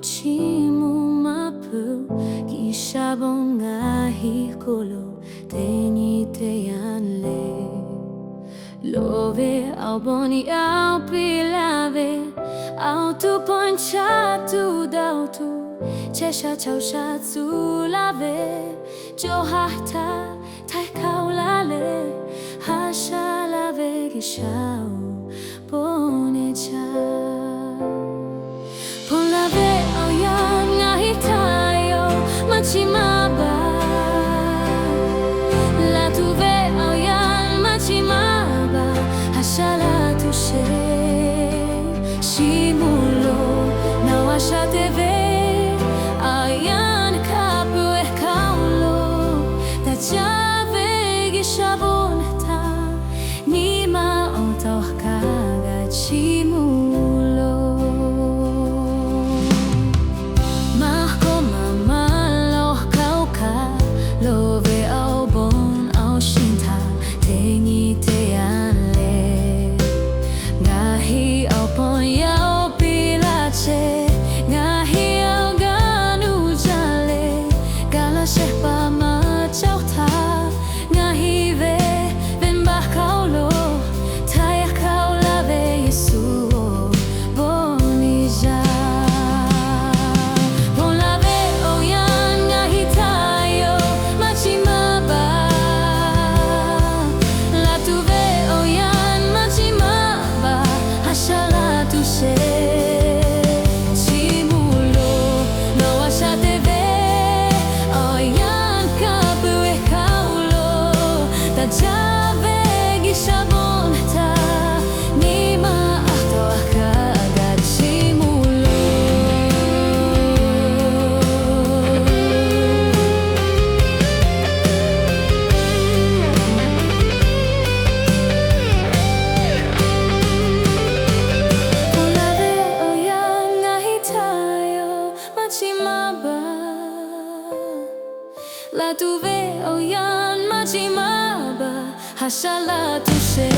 Chimu mapu Kishabon ngahi kolo Teni te yanle Love au boni au pilave Au tu poncha tu dautu Chesha chausha tu lave Johata tai kaulale Hasha lave gishau bone cha Pon lave au yan ngahi tayo Machimaba La tuve au yan machimaba Hashala tushe Shimulo na washa teve Ayan kapu e kaulo Da jave gishabon ta Nima otoh kaga chimulo Mahko mama loh kauka Love au bon au shinta Tengi te yanle Ngahi au pon yao pilache Ngahi au ganu jale Gala shepa ma chauta Ngahi ve ven bah kaulo Taya kaula ve Yesu bonija Pon lave o yan ngahi tayo Machimaba La tuve o yan machimaba Hashala tushe Chimulo no washa teve O yan kapu e kaulo Da jave gishabon ta Nima ahto akaga chimulo Pon lave o yan ngahi tayo Machimaba La tuve o yan machimaba Hashala tushe